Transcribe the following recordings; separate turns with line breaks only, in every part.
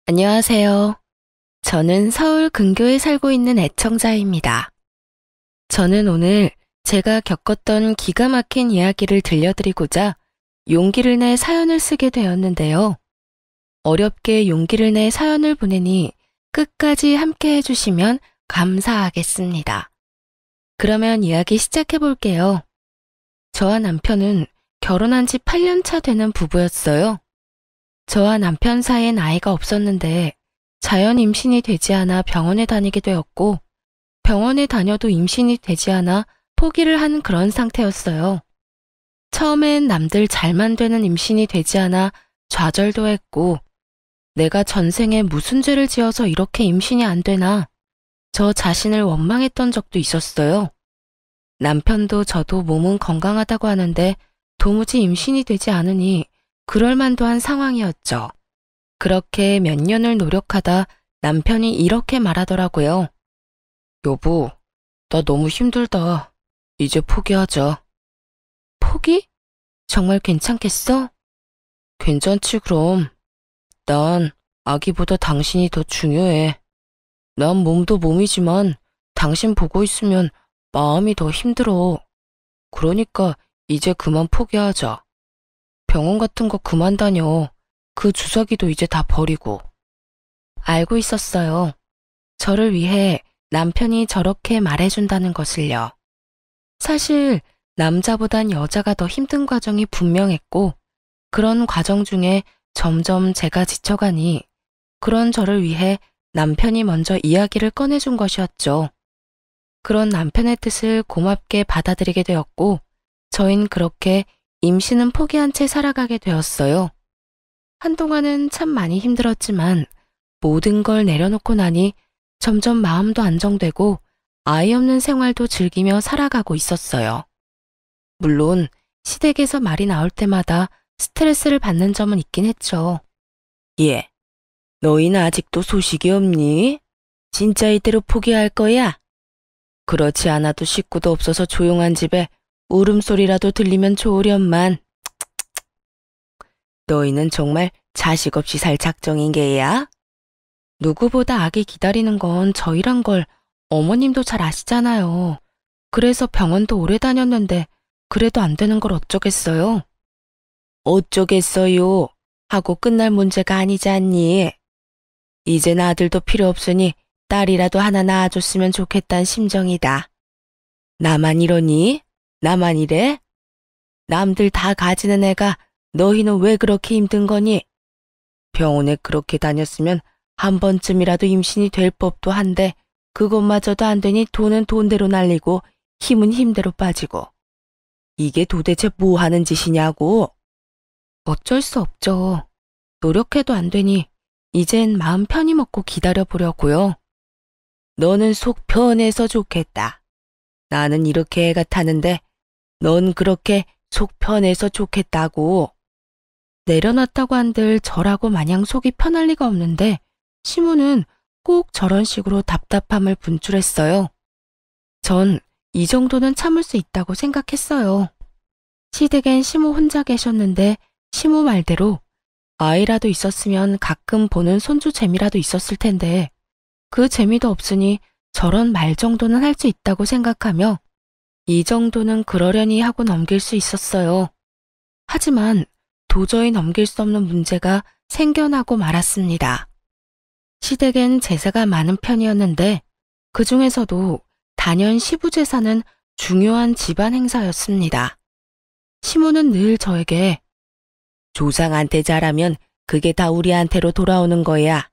안녕하세요. 저는 서울 근교에 살고 있는 애청자입니다. 저는 오늘 제가 겪었던 기가 막힌 이야기를 들려드리고자 용기를 내 사연을 쓰게 되었는데요. 어렵게 용기를 내 사연을 보내니 끝까지 함께 해주시면 감사하겠습니다. 그러면 이야기 시작해 볼게요. 저와 남편은 결혼한 지 8년 차 되는 부부였어요. 저와 남편 사이엔 아이가 없었는데 자연 임신이 되지 않아 병원에 다니게 되었고 병원에 다녀도 임신이 되지 않아 포기를 한 그런 상태였어요. 처음엔 남들 잘만 되는 임신이 되지 않아 좌절도 했고 내가 전생에 무슨 죄를 지어서 이렇게 임신이 안 되나 저 자신을 원망했던 적도 있었어요. 남편도 저도 몸은 건강하다고 하는데 도무지 임신이 되지 않으니 그럴 만도 한 상황이었죠. 그렇게 몇 년을 노력하다 남편이 이렇게 말하더라고요. 여보, 나 너무 힘들다. 이제 포기하자. 포기? 정말 괜찮겠어? 괜찮지 그럼. 난 아기보다 당신이 더 중요해. 난 몸도 몸이지만 당신 보고 있으면 마음이 더 힘들어. 그러니까 이제 그만 포기하자. 병원 같은 거 그만 다녀. 그 주사기도 이제 다 버리고. 알고 있었어요. 저를 위해 남편이 저렇게 말해준다는 것을요. 사실 남자보단 여자가 더 힘든 과정이 분명했고 그런 과정 중에 점점 제가 지쳐가니 그런 저를 위해 남편이 먼저 이야기를 꺼내준 것이었죠. 그런 남편의 뜻을 고맙게 받아들이게 되었고 저흰 그렇게 임신은 포기한 채 살아가게 되었어요. 한동안은 참 많이 힘들었지만 모든 걸 내려놓고 나니 점점 마음도 안정되고 아이 없는 생활도 즐기며 살아가고 있었어요. 물론 시댁에서 말이 나올 때마다 스트레스를 받는 점은 있긴 했죠. 예, 너희는 아직도 소식이 없니? 진짜 이대로 포기할 거야? 그렇지 않아도 식구도 없어서 조용한 집에 울음소리라도 들리면 좋으련만. 너희는 정말 자식 없이 살 작정인 게야? 누구보다 아기 기다리는 건 저희란 걸 어머님도 잘 아시잖아요. 그래서 병원도 오래 다녔는데 그래도 안 되는 걸 어쩌겠어요? 어쩌겠어요? 하고 끝날 문제가 아니지 않니? 이젠 아들도 필요 없으니 딸이라도 하나 낳아줬으면 좋겠단 심정이다. 나만 이러니? 나만 이래? 남들 다 가지는 애가 너희는 왜 그렇게 힘든 거니? 병원에 그렇게 다녔으면 한 번쯤이라도 임신이 될 법도 한데 그것마저도 안 되니 돈은 돈대로 날리고 힘은 힘대로 빠지고. 이게 도대체 뭐 하는 짓이냐고? 어쩔 수 없죠. 노력해도 안 되니 이젠 마음 편히 먹고 기다려보려고요. 너는 속 편해서 좋겠다. 나는 이렇게 애가 타는데 넌 그렇게 속 편해서 좋겠다고. 내려놨다고 한들 저라고 마냥 속이 편할 리가 없는데 시무는 꼭 저런 식으로 답답함을 분출했어요. 전 이 정도는 참을 수 있다고 생각했어요. 시댁엔 시무 혼자 계셨는데 시무 말대로 아이라도 있었으면 가끔 보는 손주 재미라도 있었을 텐데 그 재미도 없으니 저런 말 정도는 할 수 있다고 생각하며 이 정도는 그러려니 하고 넘길 수 있었어요. 하지만 도저히 넘길 수 없는 문제가 생겨나고 말았습니다. 시댁엔 제사가 많은 편이었는데 그 중에서도 단연 시부제사는 중요한 집안 행사였습니다. 시모는 늘 저에게 조상한테 잘하면 그게 다 우리한테로 돌아오는 거야.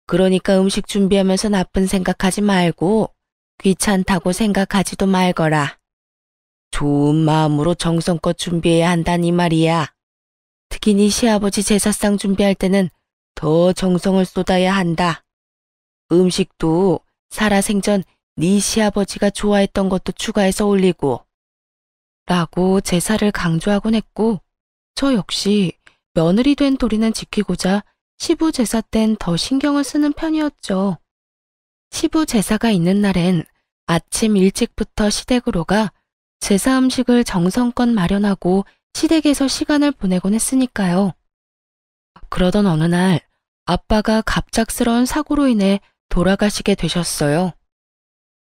그러니까 음식 준비하면서 나쁜 생각하지 말고 귀찮다고 생각하지도 말거라. 좋은 마음으로 정성껏 준비해야 한다니 말이야. 특히 네 시아버지 제사상 준비할 때는 더 정성을 쏟아야 한다. 음식도 살아생전 네 시아버지가 좋아했던 것도 추가해서 올리고 라고 제사를 강조하곤 했고 저 역시 며느리 된 도리는 지키고자 시부 제사 땐 더 신경을 쓰는 편이었죠. 시부 제사가 있는 날엔 아침 일찍부터 시댁으로 가 제사 음식을 정성껏 마련하고 시댁에서 시간을 보내곤 했으니까요. 그러던 어느 날 아빠가 갑작스러운 사고로 인해 돌아가시게 되셨어요.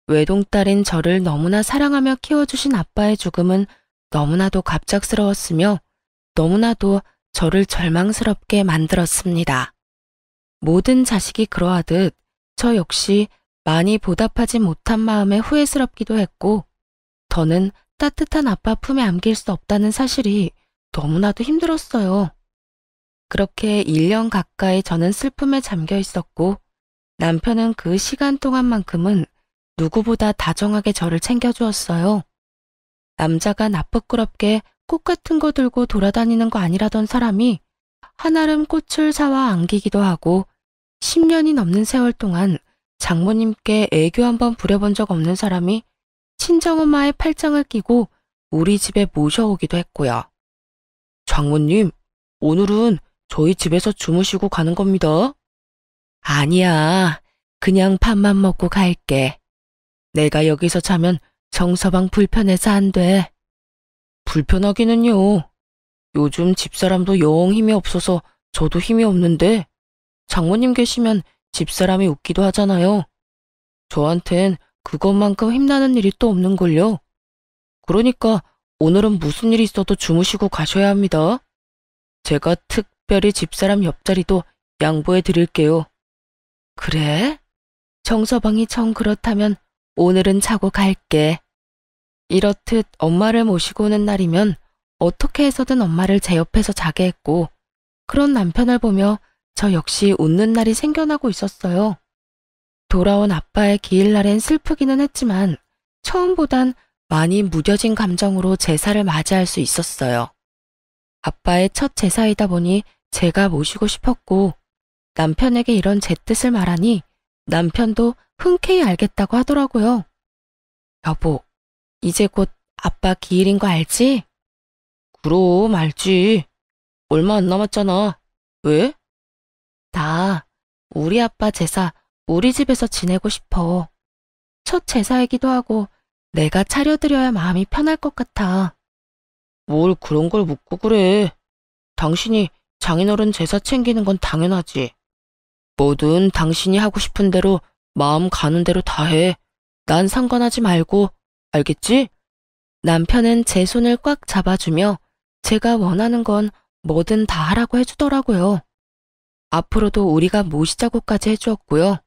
외동딸인 저를 너무나 사랑하며 키워주신 아빠의 죽음은 너무나도 갑작스러웠으며 너무나도 저를 절망스럽게 만들었습니다. 모든 자식이 그러하듯 저 역시 많이 보답하지 못한 마음에 후회스럽기도 했고 더는 따뜻한 아빠 품에 안길 수 없다는 사실이 너무나도 힘들었어요. 그렇게 1년 가까이 저는 슬픔에 잠겨 있었고 남편은 그 시간 동안만큼은 누구보다 다정하게 저를 챙겨주었어요. 남자가 나쁘끄럽게 꽃 같은 거 들고 돌아다니는 거 아니라던 사람이 한아름 꽃을 사와 안기기도 하고 10년이 넘는 세월 동안 장모님께 애교 한번 부려본 적 없는 사람이 친정엄마의 팔짱을 끼고 우리 집에 모셔오기도 했고요. 장모님, 오늘은 저희 집에서 주무시고 가는 겁니다. 아니야, 그냥 밥만 먹고 갈게. 내가 여기서 자면 정서방 불편해서 안 돼. 불편하기는요. 요즘 집사람도 영 힘이 없어서 저도 힘이 없는데 장모님 계시면 집사람이 웃기도 하잖아요. 저한텐 그것만큼 힘나는 일이 또 없는걸요. 그러니까 오늘은 무슨 일이 있어도 주무시고 가셔야 합니다. 제가 특별히 집사람 옆자리도 양보해 드릴게요. 그래? 정서방이 정 그렇다면 오늘은 자고 갈게. 이렇듯 엄마를 모시고 오는 날이면 어떻게 해서든 엄마를 제 옆에서 자게 했고 그런 남편을 보며 저 역시 웃는 날이 생겨나고 있었어요. 돌아온 아빠의 기일날엔 슬프기는 했지만 처음보단 많이 무뎌진 감정으로 제사를 맞이할 수 있었어요. 아빠의 첫 제사이다 보니 제가 모시고 싶었고 남편에게 이런 제 뜻을 말하니 남편도 흔쾌히 알겠다고 하더라고요. 여보, 이제 곧 아빠 기일인 거 알지? 그럼 알지. 얼마 안 남았잖아. 왜? 나 우리 아빠 제사 우리 집에서 지내고 싶어. 첫 제사이기도 하고 내가 차려드려야 마음이 편할 것 같아. 뭘 그런 걸 묻고 그래. 당신이 장인어른 제사 챙기는 건 당연하지. 뭐든 당신이 하고 싶은 대로 마음 가는 대로 다 해. 난 상관하지 말고, 알겠지? 남편은 제 손을 꽉 잡아주며 제가 원하는 건 뭐든 다 하라고 해주더라고요. 앞으로도 우리가 모시자고까지 해주었고요.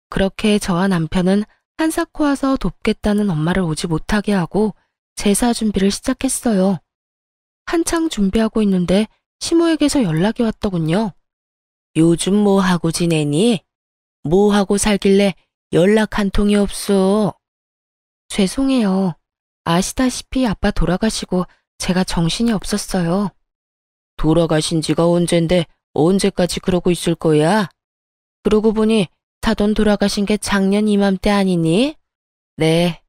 그렇게 저와 남편은 한사코 와서 돕겠다는 엄마를 오지 못하게 하고 제사 준비를 시작했어요. 한창 준비하고 있는데 시모에게서 연락이 왔더군요. 요즘 뭐 하고 지내니? 뭐 하고 살길래 연락 한 통이 없어? 죄송해요. 아시다시피 아빠 돌아가시고 제가 정신이 없었어요. 돌아가신 지가 언젠데 언제까지 그러고 있을 거야? 그러고 보니 사돈 돌아가신 게 작년 이맘때 아니니? 네,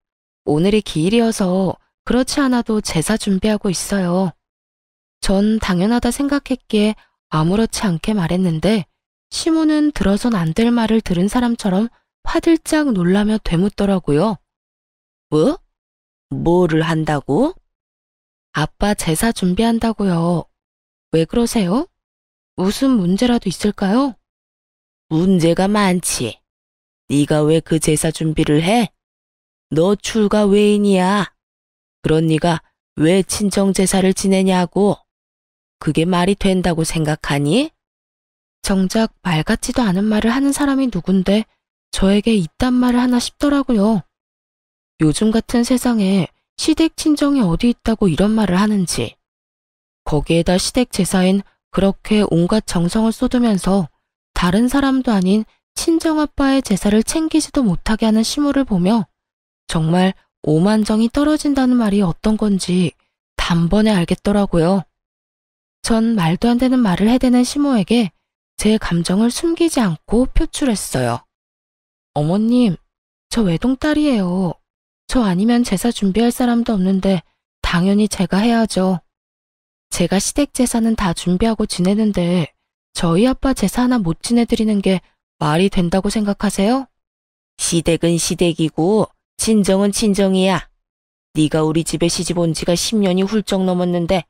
오늘이 기일이어서 그렇지 않아도 제사 준비하고 있어요. 전 당연하다 생각했기에 아무렇지 않게 말했는데 시모는 들어선 안 될 말을 들은 사람처럼 화들짝 놀라며 되묻더라고요. 뭐? 뭐를 한다고? 아빠 제사 준비한다고요. 왜 그러세요? 무슨 문제라도 있을까요? 문제가 많지. 네가 왜 그 제사 준비를 해? 너 출가 외인이야. 그런 네가 왜 친정 제사를 지내냐고. 그게 말이 된다고 생각하니? 정작 말 같지도 않은 말을 하는 사람이 누군데 저에게 이딴 말을 하나 싶더라고요. 요즘 같은 세상에 시댁 친정이 어디 있다고 이런 말을 하는지. 거기에다 시댁 제사엔 그렇게 온갖 정성을 쏟으면서 다른 사람도 아닌 친정아빠의 제사를 챙기지도 못하게 하는 시모를 보며 정말 오만정이 떨어진다는 말이 어떤 건지 단번에 알겠더라고요. 전 말도 안 되는 말을 해대는 시모에게 제 감정을 숨기지 않고 표출했어요. 어머님, 저 외동딸이에요. 저 아니면 제사 준비할 사람도 없는데 당연히 제가 해야죠. 제가 시댁 제사는 다 준비하고 지내는데 저희 아빠 제사 하나 못 지내드리는 게 말이 된다고 생각하세요? 시댁은 시댁이고 친정은 친정이야. 네가 우리 집에 시집 온 지가 10년이 훌쩍 넘었는데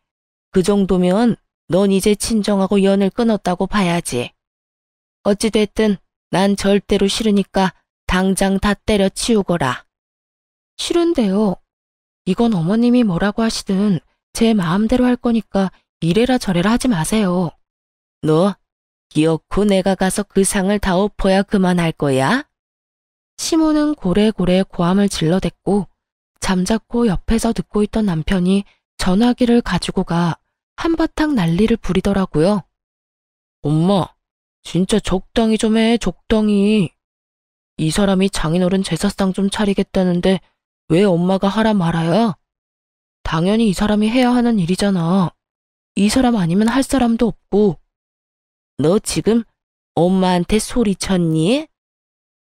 그 정도면 넌 이제 친정하고 연을 끊었다고 봐야지. 어찌됐든 난 절대로 싫으니까 당장 다 때려치우거라. 싫은데요. 이건 어머님이 뭐라고 하시든 제 마음대로 할 거니까 이래라 저래라 하지 마세요. 너 기어코 내가 가서 그 상을 다 엎어야 그만할 거야? 시모는 고래고래 고함을 질러댔고 잠자코 옆에서 듣고 있던 남편이 전화기를 가지고 가 한바탕 난리를 부리더라고요. 엄마, 진짜 적당히 좀 해, 적당히. 이 사람이 장인어른 제사상 좀 차리겠다는데 왜 엄마가 하라 말아야? 당연히 이 사람이 해야 하는 일이잖아. 이 사람 아니면 할 사람도 없고. 너 지금 엄마한테 소리쳤니?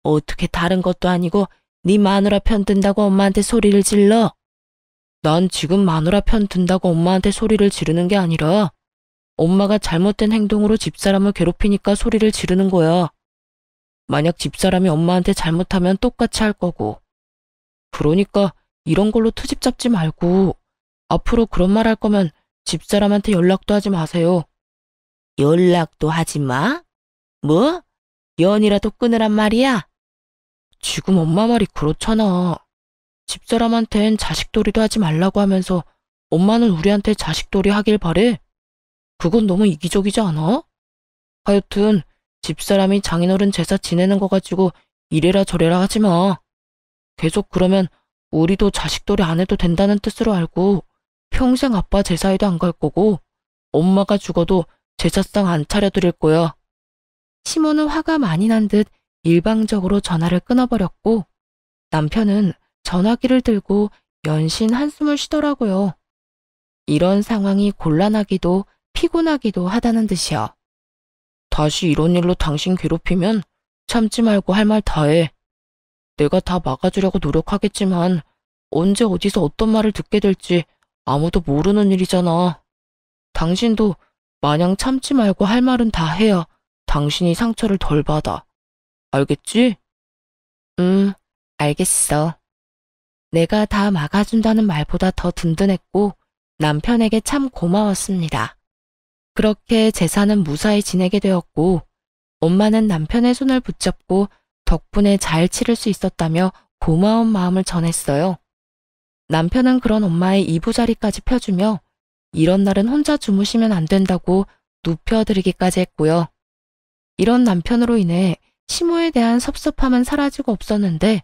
어떻게 다른 것도 아니고 네 마누라 편 든다고 엄마한테 소리를 질러? 난 지금 마누라 편 든다고 엄마한테 소리를 지르는 게 아니라 엄마가 잘못된 행동으로 집사람을 괴롭히니까 소리를 지르는 거야. 만약 집사람이 엄마한테 잘못하면 똑같이 할 거고. 그러니까 이런 걸로 트집 잡지 말고 앞으로 그런 말 할 거면 집사람한테 연락도 하지 마세요. 연락도 하지 마? 뭐? 연이라도 끊으란 말이야? 지금 엄마 말이 그렇잖아. 집사람한텐 자식돌이도 하지 말라고 하면서 엄마는 우리한테 자식돌이 하길 바래? 그건 너무 이기적이지 않아? 하여튼 집사람이 장인어른 제사 지내는 거 가지고 이래라 저래라 하지 마. 계속 그러면 우리도 자식돌이 안 해도 된다는 뜻으로 알고 평생 아빠 제사에도 안 갈 거고 엄마가 죽어도 제사상 안 차려드릴 거야. 시모는 화가 많이 난 듯 일방적으로 전화를 끊어버렸고 남편은 전화기를 들고 연신 한숨을 쉬더라고요. 이런 상황이 곤란하기도 피곤하기도 하다는 듯이요. 다시 이런 일로 당신 괴롭히면 참지 말고 할 말 다 해. 내가 다 막아주려고 노력하겠지만 언제 어디서 어떤 말을 듣게 될지 아무도 모르는 일이잖아. 당신도 마냥 참지 말고 할 말은 다 해야 당신이 상처를 덜 받아. 알겠지? 알겠어. 내가 다 막아준다는 말보다 더 든든했고 남편에게 참 고마웠습니다. 그렇게 제사는 무사히 지내게 되었고 엄마는 남편의 손을 붙잡고 덕분에 잘 치를 수 있었다며 고마운 마음을 전했어요. 남편은 그런 엄마의 이부자리까지 펴주며 이런 날은 혼자 주무시면 안 된다고 눕혀드리기까지 했고요. 이런 남편으로 인해 시모에 대한 섭섭함은 사라지고 없었는데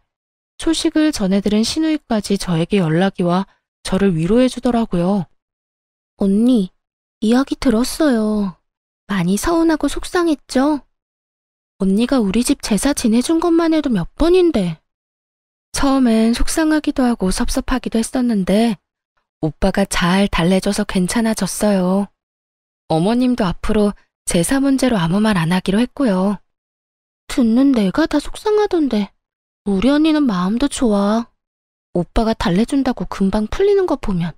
소식을 전해들은 시누이까지 저에게 연락이 와 저를 위로해 주더라고요. 언니, 이야기 들었어요. 많이 서운하고 속상했죠? 언니가 우리 집 제사 지내준 것만 해도 몇 번인데. 처음엔 속상하기도 하고 섭섭하기도 했었는데 오빠가 잘 달래줘서 괜찮아졌어요. 어머님도 앞으로 제사 문제로 아무 말 안 하기로 했고요. 듣는 내가 다 속상하던데 우리 언니는 마음도 좋아. 오빠가 달래준다고 금방 풀리는 거 보면.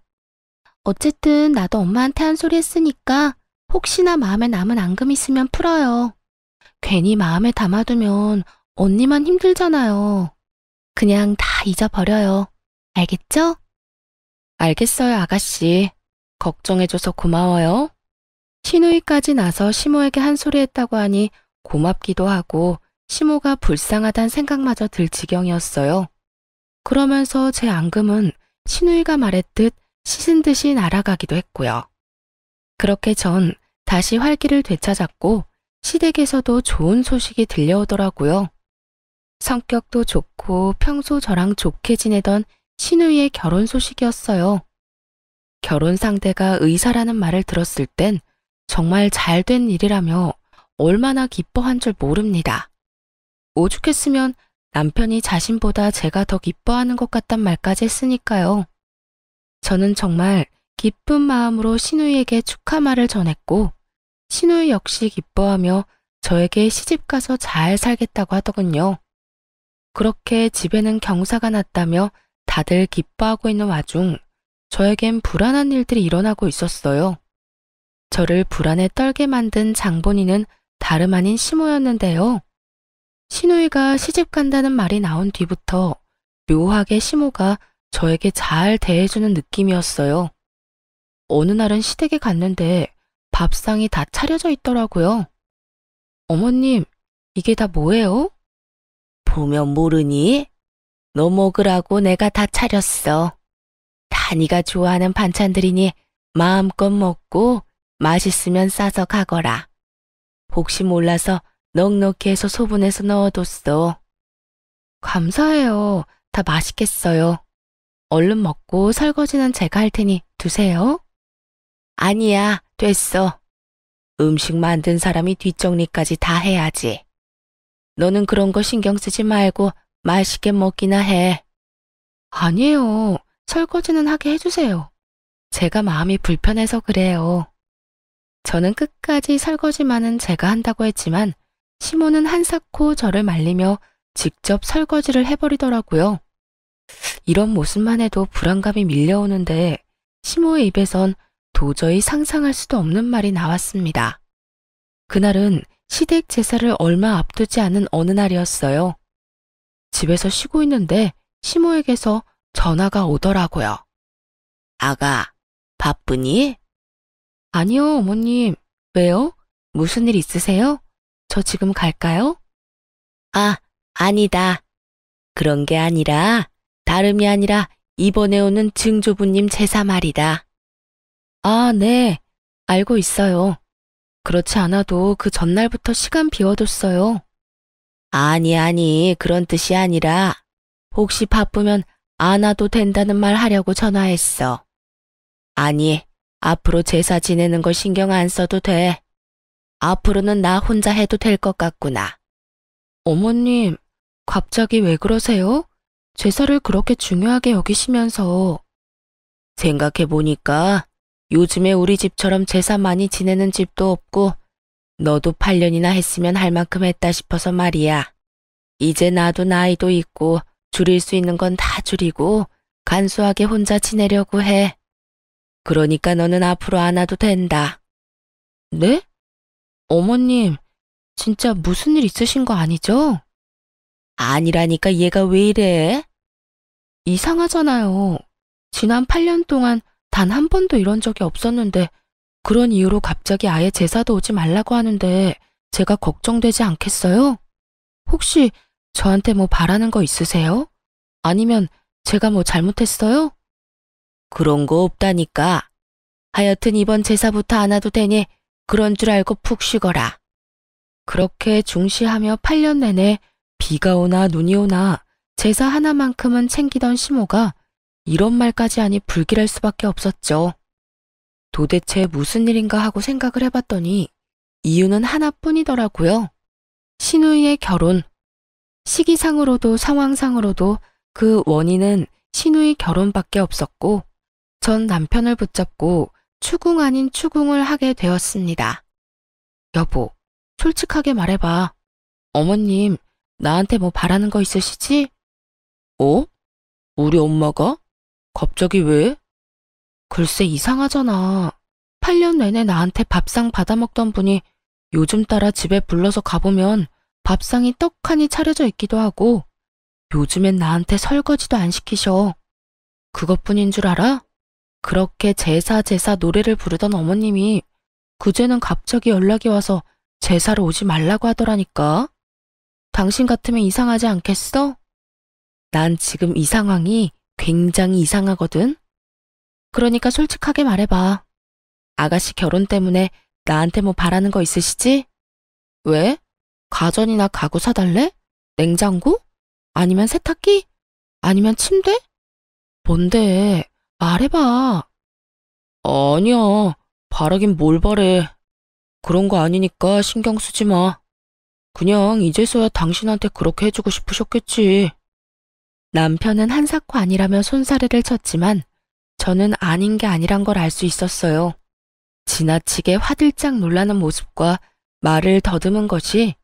어쨌든 나도 엄마한테 한 소리 했으니까 혹시나 마음에 남은 앙금 있으면 풀어요. 괜히 마음에 담아두면 언니만 힘들잖아요. 그냥 다 잊어버려요. 알겠죠? 알겠어요, 아가씨. 걱정해줘서 고마워요. 시누이까지 나서 시모에게 한 소리 했다고 하니 고맙기도 하고 시모가 불쌍하단 생각마저 들 지경이었어요. 그러면서 제 앙금은 시누이가 말했듯 씻은 듯이 날아가기도 했고요. 그렇게 전 다시 활기를 되찾았고 시댁에서도 좋은 소식이 들려오더라고요. 성격도 좋고 평소 저랑 좋게 지내던 시누이의 결혼 소식이었어요. 결혼 상대가 의사라는 말을 들었을 땐 정말 잘된 일이라며 얼마나 기뻐한 줄 모릅니다. 오죽했으면 남편이 자신보다 제가 더 기뻐하는 것 같단 말까지 했으니까요. 저는 정말 기쁜 마음으로 시누이에게 축하 말을 전했고 시누이 역시 기뻐하며 저에게 시집가서 잘 살겠다고 하더군요. 그렇게 집에는 경사가 났다며 다들 기뻐하고 있는 와중 저에겐 불안한 일들이 일어나고 있었어요. 저를 불안에 떨게 만든 장본인은 다름 아닌 시모였는데요. 시누이가 시집 간다는 말이 나온 뒤부터 묘하게 시모가 저에게 잘 대해주는 느낌이었어요. 어느 날은 시댁에 갔는데 밥상이 다 차려져 있더라고요. 어머님, 이게 다 뭐예요? 보면 모르니? 너 먹으라고 내가 다 차렸어. 다 네가 좋아하는 반찬들이니 마음껏 먹고 맛있으면 싸서 가거라. 혹시 몰라서 넉넉히 해서 소분해서 넣어뒀어. 감사해요. 다 맛있겠어요. 얼른 먹고 설거지는 제가 할 테니 두세요. 아니야, 됐어. 음식 만든 사람이 뒷정리까지 다 해야지. 너는 그런 거 신경 쓰지 말고 맛있게 먹기나 해. 아니에요. 설거지는 하게 해주세요. 제가 마음이 불편해서 그래요. 저는 끝까지 설거지만은 제가 한다고 했지만 시모는 한사코 저를 말리며 직접 설거지를 해버리더라고요. 이런 모습만 해도 불안감이 밀려오는데 시모의 입에선 도저히 상상할 수도 없는 말이 나왔습니다. 그날은 시댁 제사를 얼마 앞두지 않은 어느 날이었어요. 집에서 쉬고 있는데 시모에게서 전화가 오더라고요. 아가, 바쁘니? 아니요, 어머님. 왜요? 무슨 일 있으세요? 저 지금 갈까요? 아, 아니다. 그런 게 아니라 다름이 아니라 이번에 오는 증조부님 제사 말이다. 아, 네. 알고 있어요. 그렇지 않아도 그 전날부터 시간 비워뒀어요. 아니, 그런 뜻이 아니라 혹시 바쁘면 안 와도 된다는 말 하려고 전화했어. 아니, 앞으로 제사 지내는 거 신경 안 써도 돼. 앞으로는 나 혼자 해도 될 것 같구나. 어머님, 갑자기 왜 그러세요? 제사를 그렇게 중요하게 여기시면서. 생각해보니까 요즘에 우리 집처럼 제사 많이 지내는 집도 없고 너도 8년이나 했으면 할 만큼 했다 싶어서 말이야. 이제 나도 나이도 있고 줄일 수 있는 건 다 줄이고 간소하게 혼자 지내려고 해. 그러니까 너는 앞으로 안 와도 된다. 네? 어머님, 진짜 무슨 일 있으신 거 아니죠? 아니라니까 얘가 왜 이래? 이상하잖아요. 지난 8년 동안 단 한 번도 이런 적이 없었는데 그런 이유로 갑자기 아예 제사도 오지 말라고 하는데 제가 걱정되지 않겠어요? 혹시 저한테 뭐 바라는 거 있으세요? 아니면 제가 뭐 잘못했어요? 그런 거 없다니까. 하여튼 이번 제사부터 안 와도 되니 그런 줄 알고 푹 쉬거라. 그렇게 중시하며 8년 내내 비가 오나 눈이 오나 제사 하나만큼은 챙기던 시모가 이런 말까지 하니 불길할 수밖에 없었죠. 도대체 무슨 일인가 하고 생각을 해봤더니 이유는 하나뿐이더라고요. 시누이의 결혼. 시기상으로도 상황상으로도 그 원인은 시누이 결혼밖에 없었고 전 남편을 붙잡고 추궁 아닌 추궁을 하게 되었습니다. 여보, 솔직하게 말해봐. 어머님, 나한테 뭐 바라는 거 있으시지? 어? 우리 엄마가? 갑자기 왜? 글쎄 이상하잖아. 8년 내내 나한테 밥상 받아먹던 분이 요즘 따라 집에 불러서 가보면 밥상이 떡하니 차려져 있기도 하고 요즘엔 나한테 설거지도 안 시키셔. 그것뿐인 줄 알아? 그렇게 제사 노래를 부르던 어머님이 그제는 갑자기 연락이 와서 제사를 오지 말라고 하더라니까. 당신 같으면 이상하지 않겠어? 난 지금 이 상황이 굉장히 이상하거든. 그러니까 솔직하게 말해봐. 아가씨 결혼 때문에 나한테 뭐 바라는 거 있으시지? 왜? 가전이나 가구 사달래? 냉장고? 아니면 세탁기? 아니면 침대? 뭔데? 말해봐. 아니야. 바라긴 뭘 바래. 그런 거 아니니까 신경 쓰지 마. 그냥 이제서야 당신한테 그렇게 해주고 싶으셨겠지. 남편은 한사코 아니라며 손사래를 쳤지만 저는 아닌 게 아니란 걸 알 수 있었어요. 지나치게 화들짝 놀라는 모습과 말을 더듬은 것이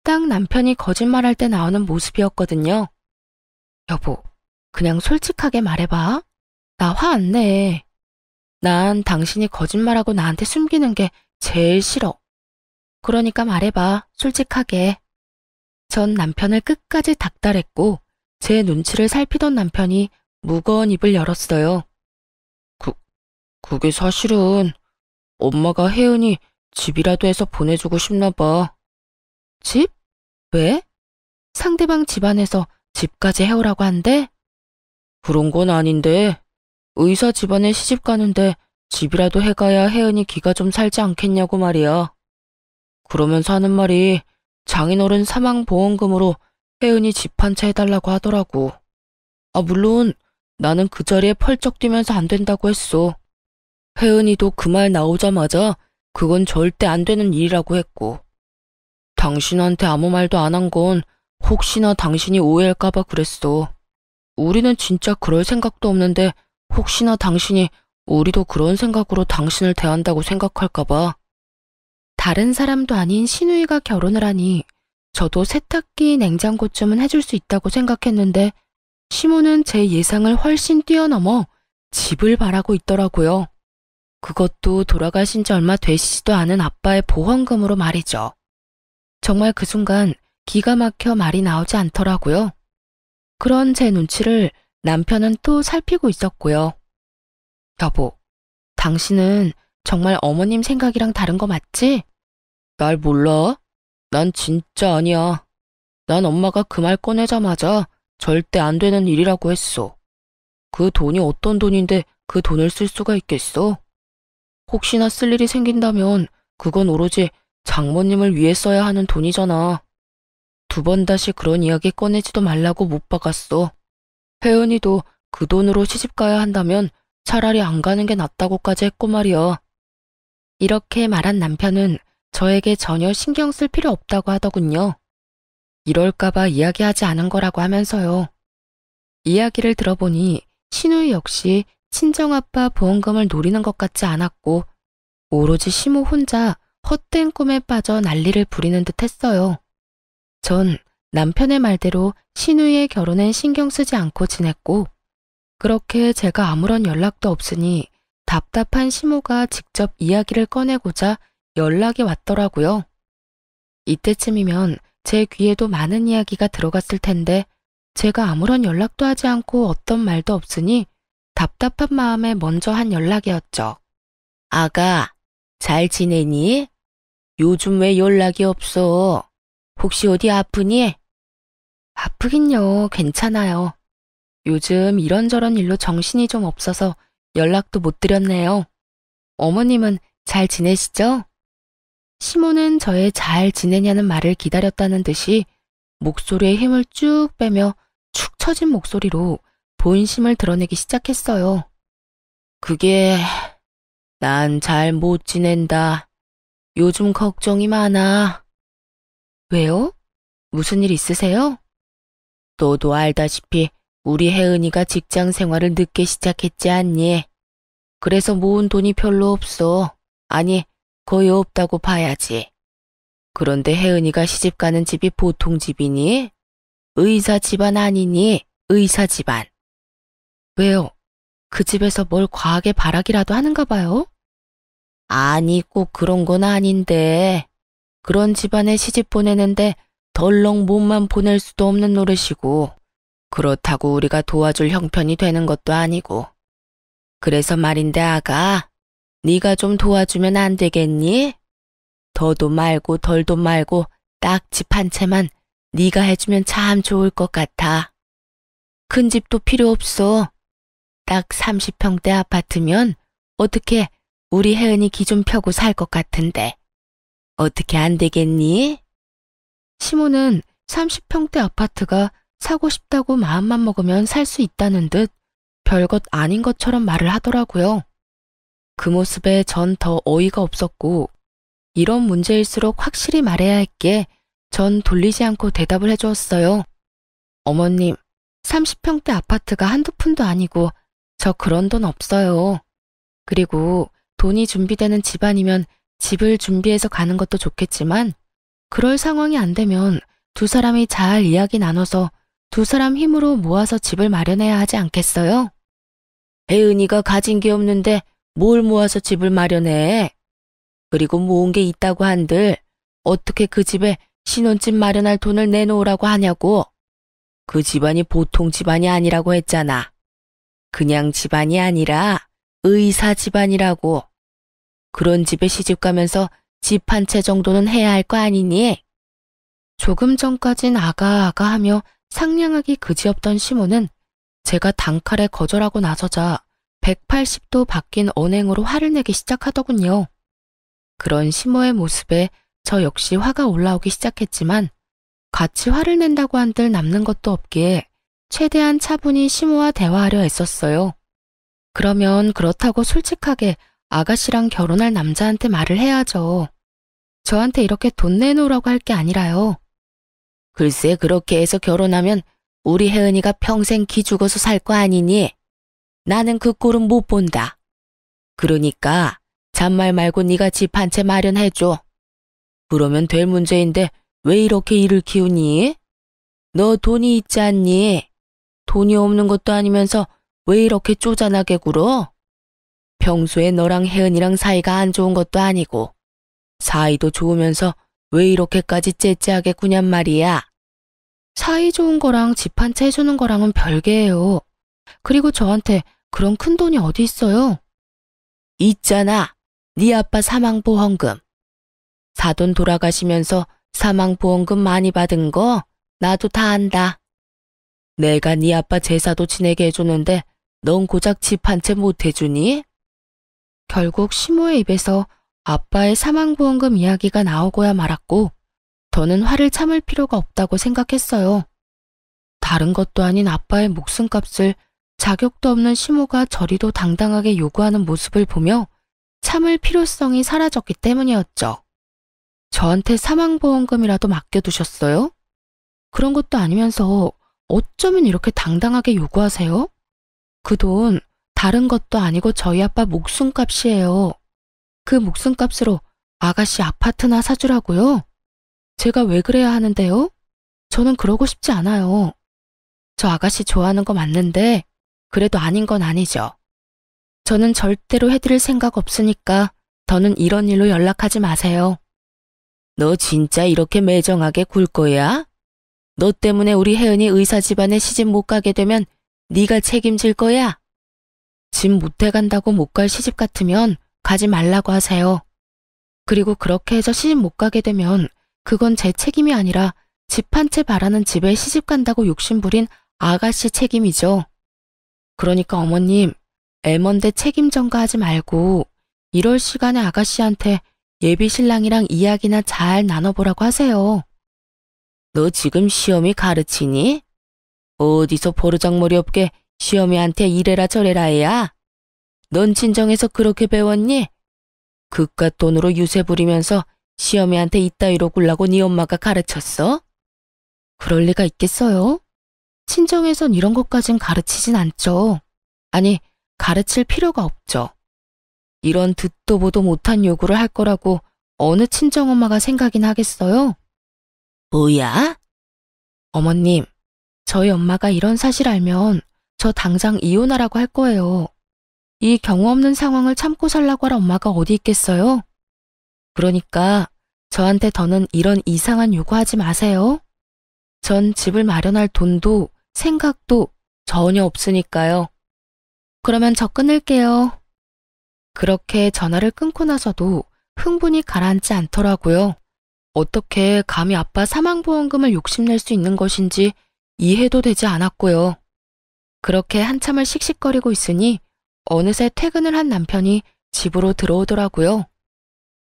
딱 남편이 거짓말할 때 나오는 모습이었거든요. 여보, 그냥 솔직하게 말해봐. 나 화 안 내. 난 당신이 거짓말하고 나한테 숨기는 게 제일 싫어. 그러니까 말해봐, 솔직하게. 전 남편을 끝까지 닥달했고 제 눈치를 살피던 남편이 무거운 입을 열었어요. 그게 사실은 엄마가 혜은이 집이라도 해서 보내주고 싶나 봐. 집? 왜? 상대방 집안에서 집까지 해오라고 한대? 그런 건 아닌데 의사 집안에 시집 가는데 집이라도 해가야 혜은이 기가 좀 살지 않겠냐고 말이야. 그러면서 하는 말이 장인어른 사망보험금으로 혜은이 집 한 채 해달라고 하더라고. 물론 나는 그 자리에 펄쩍 뛰면서 안 된다고 했어. 혜은이도 그 말 나오자마자 그건 절대 안 되는 일이라고 했고. 당신한테 아무 말도 안 한 건 혹시나 당신이 오해할까봐 그랬어. 우리는 진짜 그럴 생각도 없는데 혹시나 당신이 우리도 그런 생각으로 당신을 대한다고 생각할까봐. 다른 사람도 아닌 시누이가 결혼을 하니 저도 세탁기, 냉장고쯤은 해줄 수 있다고 생각했는데 시모는 제 예상을 훨씬 뛰어넘어 집을 바라고 있더라고요. 그것도 돌아가신 지 얼마 되시지도 않은 아빠의 보험금으로 말이죠. 정말 그 순간 기가 막혀 말이 나오지 않더라고요. 그런 제 눈치를 남편은 또 살피고 있었고요. 여보, 당신은 정말 어머님 생각이랑 다른 거 맞지? 날 몰라? 난 진짜 아니야. 난 엄마가 그 말 꺼내자마자 절대 안 되는 일이라고 했어. 그 돈이 어떤 돈인데 그 돈을 쓸 수가 있겠어? 혹시나 쓸 일이 생긴다면 그건 오로지 장모님을 위해 써야 하는 돈이잖아. 두 번 다시 그런 이야기 꺼내지도 말라고 못 박았어. 혜은이도 그 돈으로 시집가야 한다면 차라리 안 가는 게 낫다고까지 했고 말이야. 이렇게 말한 남편은 저에게 전혀 신경 쓸 필요 없다고 하더군요. 이럴까봐 이야기하지 않은 거라고 하면서요. 이야기를 들어보니 신우이 역시 친정아빠 보험금을 노리는 것 같지 않았고 오로지 시모 혼자 헛된 꿈에 빠져 난리를 부리는 듯 했어요. 전 남편의 말대로 신우이의 결혼엔 신경 쓰지 않고 지냈고 그렇게 제가 아무런 연락도 없으니 답답한 시모가 직접 이야기를 꺼내고자 연락이 왔더라고요. 이때쯤이면 제 귀에도 많은 이야기가 들어갔을 텐데 제가 아무런 연락도 하지 않고 어떤 말도 없으니 답답한 마음에 먼저 한 연락이었죠. 아가, 잘 지내니? 요즘 왜 연락이 없어? 혹시 어디 아프니? 아프긴요, 괜찮아요. 요즘 이런저런 일로 정신이 좀 없어서 연락도 못 드렸네요. 어머님은 잘 지내시죠? 시모는 저의 잘 지내냐는 말을 기다렸다는 듯이 목소리에 힘을 쭉 빼며 축 처진 목소리로 본심을 드러내기 시작했어요. 그게 난 잘 못 지낸다. 요즘 걱정이 많아. 왜요? 무슨 일 있으세요? 너도 알다시피 우리 혜은이가 직장 생활을 늦게 시작했지 않니? 그래서 모은 돈이 별로 없어. 아니, 거의 없다고 봐야지. 그런데 혜은이가 시집가는 집이 보통 집이니? 의사 집안 아니니? 의사 집안. 왜요? 그 집에서 뭘 과하게 바라기라도 하는가 봐요? 아니, 꼭 그런 건 아닌데. 그런 집안에 시집 보내는데 덜렁 몸만 보낼 수도 없는 노릇이고 그렇다고 우리가 도와줄 형편이 되는 것도 아니고. 그래서 말인데 아가, 네가 좀 도와주면 안 되겠니? 더도 말고 덜도 말고 딱 집 한 채만 네가 해주면 참 좋을 것 같아. 큰 집도 필요 없어. 딱 30평대 아파트면 어떻게 우리 혜은이 기 좀 펴고 살 것 같은데. 어떻게 안 되겠니? 시모는 30평대 아파트가 사고 싶다고 마음만 먹으면 살 수 있다는 듯 별것 아닌 것처럼 말을 하더라고요. 그 모습에 전 더 어이가 없었고 이런 문제일수록 확실히 말해야 할게 전 돌리지 않고 대답을 해주었어요. 어머님, 30평대 아파트가 한두 푼도 아니고 저 그런 돈 없어요. 그리고 돈이 준비되는 집안이면 집을 준비해서 가는 것도 좋겠지만 그럴 상황이 안 되면 두 사람이 잘 이야기 나눠서 두 사람 힘으로 모아서 집을 마련해야 하지 않겠어요? 혜은이가 가진 게 없는데 뭘 모아서 집을 마련해? 그리고 모은 게 있다고 한들 어떻게 그 집에 신혼집 마련할 돈을 내놓으라고 하냐고. 그 집안이 보통 집안이 아니라고 했잖아. 그냥 집안이 아니라 의사 집안이라고. 그런 집에 시집 가면서 집 한 채 정도는 해야 할 거 아니니? 조금 전까진 아가 하며 상냥하기 그지없던 시모는 제가 단칼에 거절하고 나서자 180도 바뀐 언행으로 화를 내기 시작하더군요. 그런 시모의 모습에 저 역시 화가 올라오기 시작했지만 같이 화를 낸다고 한들 남는 것도 없기에 최대한 차분히 시모와 대화하려 애썼어요. 그러면 그렇다고 솔직하게 아가씨랑 결혼할 남자한테 말을 해야죠. 저한테 이렇게 돈 내놓으라고 할 게 아니라요. 글쎄 그렇게 해서 결혼하면 우리 혜은이가 평생 기죽어서 살 거 아니니? 나는 그 꼴은 못 본다. 그러니까 잔말 말고 네가 집 한 채 마련해줘. 그러면 될 문제인데 왜 이렇게 일을 키우니? 너 돈이 있지 않니? 돈이 없는 것도 아니면서 왜 이렇게 쪼잔하게 굴어? 평소에 너랑 혜은이랑 사이가 안 좋은 것도 아니고 사이도 좋으면서 왜 이렇게까지 째째하게 구냔 말이야. 사이 좋은 거랑 집 한 채 해주는 거랑은 별개예요. 그리고 저한테 그런 큰 돈이 어디 있어요? 있잖아. 네 아빠 사망보험금. 사돈 돌아가시면서 사망보험금 많이 받은 거 나도 다 안다. 내가 네 아빠 제사도 지내게 해주는데 넌 고작 집 한 채 못 해주니? 결국 시모의 입에서 아빠의 사망보험금 이야기가 나오고야 말았고 더는 화를 참을 필요가 없다고 생각했어요. 다른 것도 아닌 아빠의 목숨값을 자격도 없는 시모가 저리도 당당하게 요구하는 모습을 보며 참을 필요성이 사라졌기 때문이었죠. 저한테 사망보험금이라도 맡겨두셨어요? 그런 것도 아니면서 어쩌면 이렇게 당당하게 요구하세요? 그 돈 다른 것도 아니고 저희 아빠 목숨값이에요. 그 목숨값으로 아가씨 아파트나 사주라고요? 제가 왜 그래야 하는데요? 저는 그러고 싶지 않아요. 저 아가씨 좋아하는 거 맞는데 그래도 아닌 건 아니죠. 저는 절대로 해드릴 생각 없으니까 더는 이런 일로 연락하지 마세요. 너 진짜 이렇게 매정하게 굴 거야? 너 때문에 우리 혜은이 의사 집안에 시집 못 가게 되면 네가 책임질 거야? 집 못해 간다고 못 갈 시집 같으면 가지 말라고 하세요. 그리고 그렇게 해서 시집 못 가게 되면 그건 제 책임이 아니라 집 한 채 바라는 집에 시집 간다고 욕심부린 아가씨 책임이죠. 그러니까 어머님, 애먼데 책임 전가하지 말고 이럴 시간에 아가씨한테 예비 신랑이랑 이야기나 잘 나눠보라고 하세요. 너 지금 시어미 가르치니? 어디서 버르장머리 없게 시어미한테 이래라 저래라 해야? 넌 친정에서 그렇게 배웠니? 그깟 돈으로 유세 부리면서 시어미한테 이따위로 굴라고 네 엄마가 가르쳤어? 그럴 리가 있겠어요? 친정에선 이런 것까진 가르치진 않죠. 아니, 가르칠 필요가 없죠. 이런 듣도 보도 못한 요구를 할 거라고 어느 친정엄마가 생각이나 하겠어요? 뭐야? 어머님, 저희 엄마가 이런 사실 알면 저 당장 이혼하라고 할 거예요. 이 경우 없는 상황을 참고 살라고 할 엄마가 어디 있겠어요? 그러니까 저한테 더는 이런 이상한 요구하지 마세요. 전 집을 마련할 돈도 생각도 전혀 없으니까요. 그러면 저 끊을게요. 그렇게 전화를 끊고 나서도 흥분이 가라앉지 않더라고요. 어떻게 감히 아빠 사망보험금을 욕심낼 수 있는 것인지 이해도 되지 않았고요. 그렇게 한참을 씩씩거리고 있으니 어느새 퇴근을 한 남편이 집으로 들어오더라고요.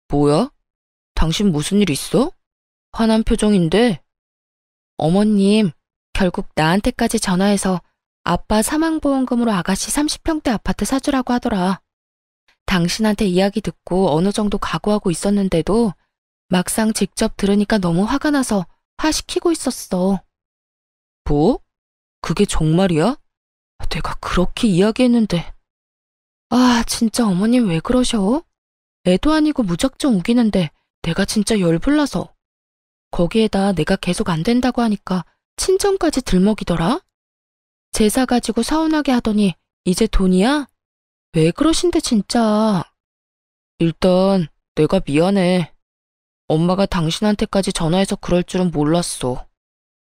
뭐야? 당신 무슨 일 있어? 화난 표정인데. 어머님, 결국 나한테까지 전화해서 아빠 사망보험금으로 아가씨 30평대 아파트 사주라고 하더라. 당신한테 이야기 듣고 어느 정도 각오하고 있었는데도 막상 직접 들으니까 너무 화가 나서 화시키고 있었어. 뭐? 그게 정말이야? 내가 그렇게 이야기했는데. 아, 진짜 어머님 왜 그러셔? 애도 아니고 무작정 우기는데 내가 진짜 열불나서. 거기에다 내가 계속 안 된다고 하니까 친정까지 들먹이더라? 제사 가지고 서운하게 하더니 이제 돈이야? 왜 그러신데 진짜. 일단 내가 미안해. 엄마가 당신한테까지 전화해서 그럴 줄은 몰랐어.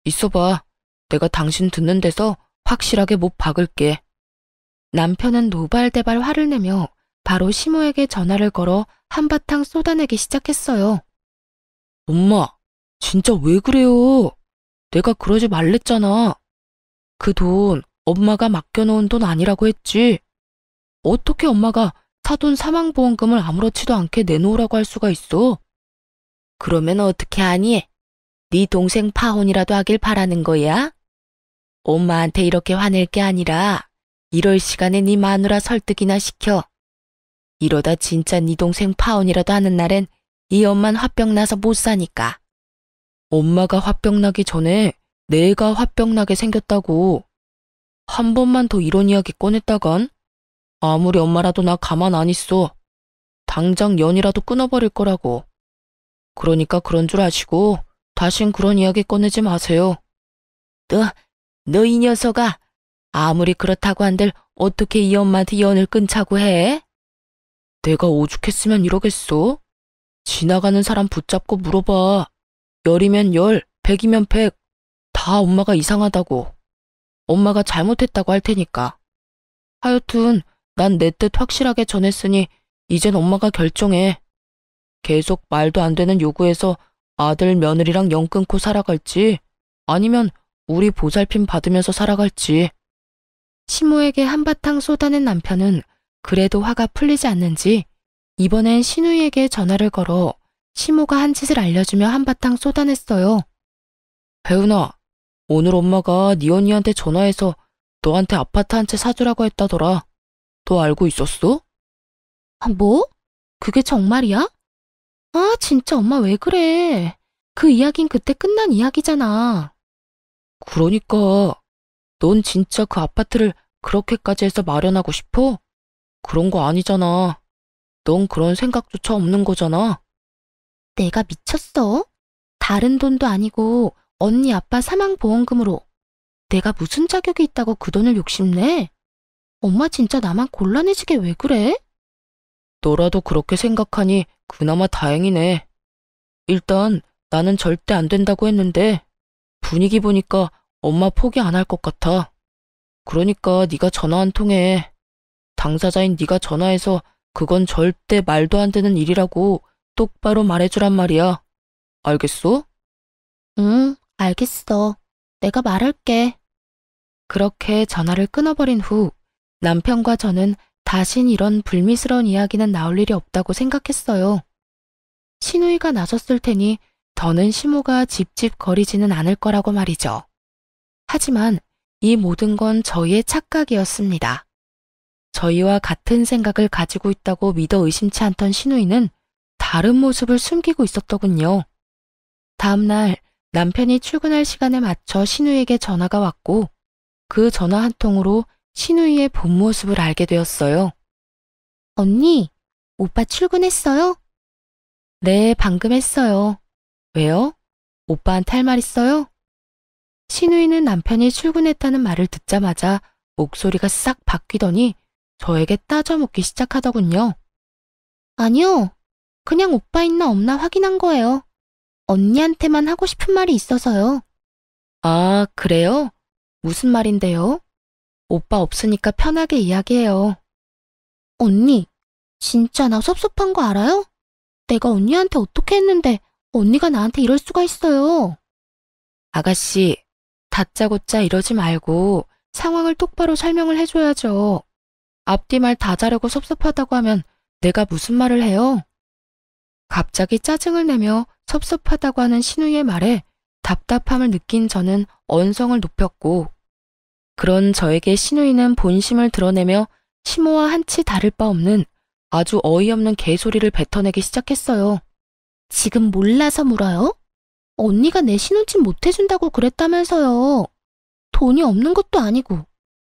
있어봐. 내가 당신 듣는 데서 확실하게 못 박을게. 남편은 노발대발 화를 내며 바로 시모에게 전화를 걸어 한바탕 쏟아내기 시작했어요. 엄마, 진짜 왜 그래요? 내가 그러지 말랬잖아. 그 돈 엄마가 맡겨놓은 돈 아니라고 했지. 어떻게 엄마가 사돈 사망보험금을 아무렇지도 않게 내놓으라고 할 수가 있어? 그러면 어떻게 하니? 네 동생 파혼이라도 하길 바라는 거야? 엄마한테 이렇게 화낼 게 아니라 이럴 시간에 네 마누라 설득이나 시켜. 이러다 진짜 네 동생 파혼이라도 하는 날엔 이 엄만 화병 나서 못 사니까. 엄마가 화병 나기 전에 내가 화병 나게 생겼다고. 한 번만 더 이런 이야기 꺼냈다간 아무리 엄마라도 나 가만 안 있어. 당장 연이라도 끊어버릴 거라고. 그러니까 그런 줄 아시고 다신 그런 이야기 꺼내지 마세요. 너 이 녀석아. 아무리 그렇다고 한들 어떻게 이 엄마한테 연을 끊자고 해? 내가 오죽했으면 이러겠어? 지나가는 사람 붙잡고 물어봐. 열이면 열, 백이면 백. 다 엄마가 이상하다고. 엄마가 잘못했다고 할 테니까. 하여튼 난 내 뜻 확실하게 전했으니 이젠 엄마가 결정해. 계속 말도 안 되는 요구해서 아들 며느리랑 연 끊고 살아갈지 아니면 우리 보살핌 받으면서 살아갈지. 시모에게 한바탕 쏟아낸 남편은 그래도 화가 풀리지 않는지 이번엔 신우이에게 전화를 걸어 시모가 한 짓을 알려주며 한바탕 쏟아냈어요. 혜은아, 오늘 엄마가 네 언니한테 전화해서 너한테 아파트 한 채 사주라고 했다더라. 너 알고 있었어? 아, 뭐? 그게 정말이야? 아, 진짜 엄마 왜 그래? 그 이야긴 그때 끝난 이야기잖아. 그러니까 넌 진짜 그 아파트를 그렇게까지 해서 마련하고 싶어? 그런 거 아니잖아. 넌 그런 생각조차 없는 거잖아. 내가 미쳤어? 다른 돈도 아니고 언니 아빠 사망보험금으로 내가 무슨 자격이 있다고 그 돈을 욕심내? 엄마 진짜 나만 곤란해지게 왜 그래? 너라도 그렇게 생각하니 그나마 다행이네. 일단 나는 절대 안 된다고 했는데 분위기 보니까 엄마 포기 안 할 것 같아. 그러니까 네가 전화 한 통해. 당사자인 네가 전화해서 그건 절대 말도 안 되는 일이라고 똑바로 말해주란 말이야. 알겠어? 응, 알겠어. 내가 말할게. 그렇게 전화를 끊어버린 후 남편과 저는 다신 이런 불미스러운 이야기는 나올 일이 없다고 생각했어요. 신우이가 나섰을 테니 더는 시모가 집집거리지는 않을 거라고 말이죠. 하지만 이 모든 건 저희의 착각이었습니다. 저희와 같은 생각을 가지고 있다고 믿어 의심치 않던 신우이는 다른 모습을 숨기고 있었더군요. 다음 날 남편이 출근할 시간에 맞춰 신우이에게 전화가 왔고 그 전화 한 통으로 신우이의 본 모습을 알게 되었어요. 언니, 오빠 출근했어요? 네, 방금 했어요. 왜요? 오빠한테 할 말 있어요? 신우이는 남편이 출근했다는 말을 듣자마자 목소리가 싹 바뀌더니 저에게 따져묻기 시작하더군요. 아니요. 그냥 오빠 있나 없나 확인한 거예요. 언니한테만 하고 싶은 말이 있어서요. 아, 그래요? 무슨 말인데요? 오빠 없으니까 편하게 이야기해요. 언니, 진짜 나 섭섭한 거 알아요? 내가 언니한테 어떻게 했는데 언니가 나한테 이럴 수가 있어요. 아가씨, 다짜고짜 이러지 말고 상황을 똑바로 설명을 해줘야죠. 앞뒤 말 다 자르고 섭섭하다고 하면 내가 무슨 말을 해요? 갑자기 짜증을 내며 섭섭하다고 하는 신우의 말에 답답함을 느낀 저는 언성을 높였고 그런 저에게 신우이는 본심을 드러내며 시모와 한치 다를 바 없는 아주 어이없는 개소리를 뱉어내기 시작했어요. 지금 몰라서 물어요? 언니가 내 신혼집 못 해준다고 그랬다면서요. 돈이 없는 것도 아니고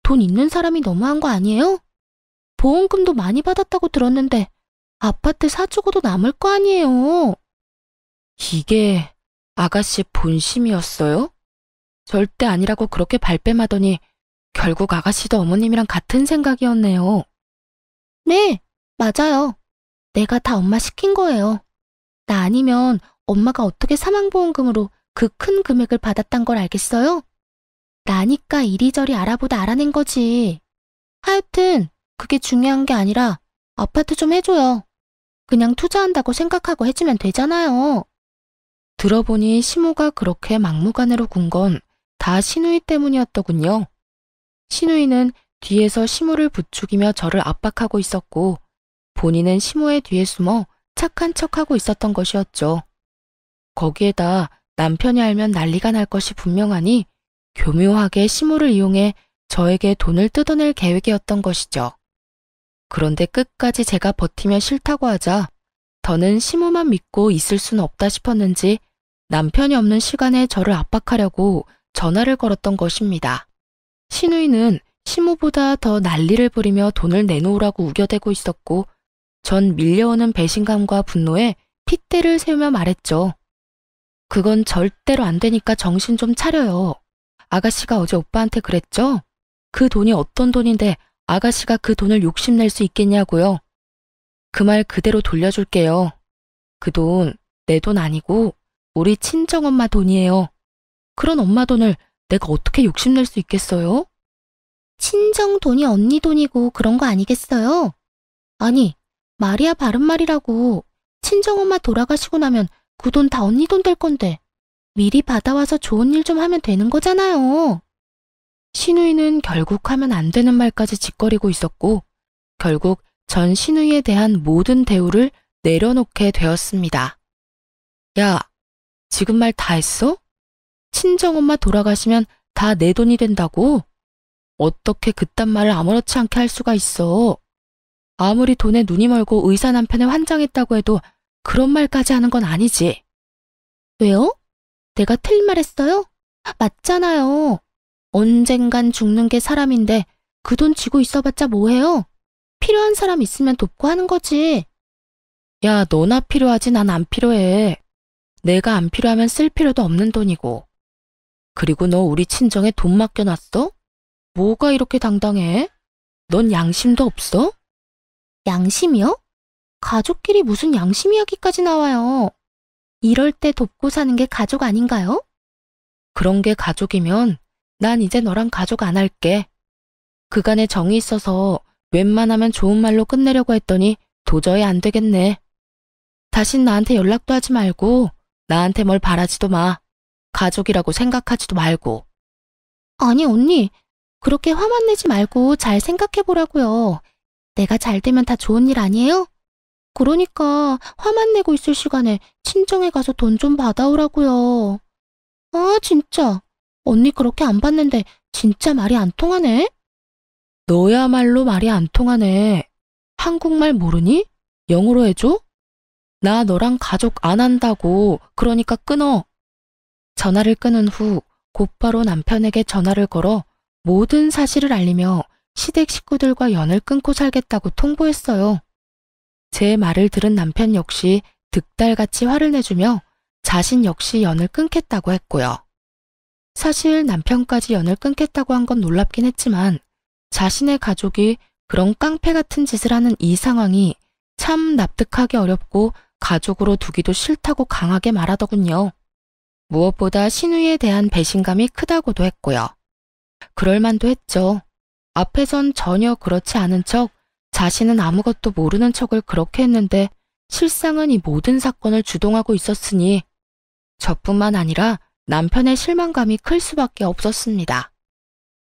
돈 있는 사람이 너무한 거 아니에요? 보험금도 많이 받았다고 들었는데 아파트 사주고도 남을 거 아니에요. 이게 아가씨 본심이었어요? 절대 아니라고 그렇게 발뺌하더니 결국 아가씨도 어머님이랑 같은 생각이었네요. 네, 맞아요. 내가 다 엄마 시킨 거예요. 나 아니면 엄마가 어떻게 사망보험금으로 그 큰 금액을 받았단 걸 알겠어요? 나니까 이리저리 알아보다 알아낸 거지. 하여튼 그게 중요한 게 아니라 아파트 좀 해줘요. 그냥 투자한다고 생각하고 해주면 되잖아요. 들어보니 시모가 그렇게 막무가내로 군 건 다 신우이 때문이었더군요. 신우이는 뒤에서 시모를 부추기며 저를 압박하고 있었고 본인은 시모의 뒤에 숨어 착한 척하고 있었던 것이었죠. 거기에다 남편이 알면 난리가 날 것이 분명하니 교묘하게 시모를 이용해 저에게 돈을 뜯어낼 계획이었던 것이죠. 그런데 끝까지 제가 버티며 싫다고 하자 더는 시모만 믿고 있을 수는 없다 싶었는지 남편이 없는 시간에 저를 압박하려고 전화를 걸었던 것입니다. 신우이는 시모보다 더 난리를 부리며 돈을 내놓으라고 우겨대고 있었고 전 밀려오는 배신감과 분노에 핏대를 세우며 말했죠. 그건 절대로 안 되니까 정신 좀 차려요. 아가씨가 어제 오빠한테 그랬죠? 그 돈이 어떤 돈인데 아가씨가 그 돈을 욕심낼 수 있겠냐고요. 그 말 그대로 돌려줄게요. 그 돈 내 돈 아니고 우리 친정엄마 돈이에요. 그런 엄마 돈을 내가 어떻게 욕심낼 수 있겠어요? 친정 돈이 언니 돈이고 그런 거 아니겠어요? 아니, 말이야 바른 말이라고. 친정엄마 돌아가시고 나면 그 돈 다 언니 돈 될 건데 미리 받아와서 좋은 일 좀 하면 되는 거잖아요. 신우이는 결국 하면 안 되는 말까지 짓거리고 있었고 결국 전 신우이에 대한 모든 대우를 내려놓게 되었습니다. 야, 지금 말 다 했어? 친정엄마 돌아가시면 다 내 돈이 된다고? 어떻게 그딴 말을 아무렇지 않게 할 수가 있어. 아무리 돈에 눈이 멀고 의사 남편에 환장했다고 해도 그런 말까지 하는 건 아니지. 왜요? 내가 틀린 말 했어요? 맞잖아요. 언젠간 죽는 게 사람인데 그 돈 쥐고 있어봤자 뭐해요? 필요한 사람 있으면 돕고 하는 거지. 야, 너나 필요하지 난 안 필요해. 내가 안 필요하면 쓸 필요도 없는 돈이고. 그리고 너 우리 친정에 돈 맡겨놨어? 뭐가 이렇게 당당해? 넌 양심도 없어? 양심이요? 가족끼리 무슨 양심 이야기까지 나와요. 이럴 때 돕고 사는 게 가족 아닌가요? 그런 게 가족이면 난 이제 너랑 가족 안 할게. 그간에 정이 있어서 웬만하면 좋은 말로 끝내려고 했더니 도저히 안 되겠네. 다신 나한테 연락도 하지 말고 나한테 뭘 바라지도 마. 가족이라고 생각하지도 말고. 아니 언니, 그렇게 화만 내지 말고 잘 생각해보라고요. 내가 잘 되면 다 좋은 일 아니에요? 그러니까 화만 내고 있을 시간에 친정에 가서 돈 좀 받아오라고요. 아 진짜, 언니 그렇게 안 받는데 진짜 말이 안 통하네? 너야말로 말이 안 통하네. 한국말 모르니? 영어로 해줘? 나 너랑 가족 안 한다고. 그러니까 끊어. 전화를 끊은 후 곧바로 남편에게 전화를 걸어 모든 사실을 알리며 시댁 식구들과 연을 끊고 살겠다고 통보했어요. 제 말을 들은 남편 역시 득달같이 화를 내주며 자신 역시 연을 끊겠다고 했고요. 사실 남편까지 연을 끊겠다고 한 건 놀랍긴 했지만 자신의 가족이 그런 깡패 같은 짓을 하는 이 상황이 참 납득하기 어렵고 가족으로 두기도 싫다고 강하게 말하더군요. 무엇보다 신우이에 대한 배신감이 크다고도 했고요. 그럴만도 했죠. 앞에선 전혀 그렇지 않은 척 자신은 아무것도 모르는 척을 그렇게 했는데 실상은 이 모든 사건을 주동하고 있었으니 저뿐만 아니라 남편의 실망감이 클 수밖에 없었습니다.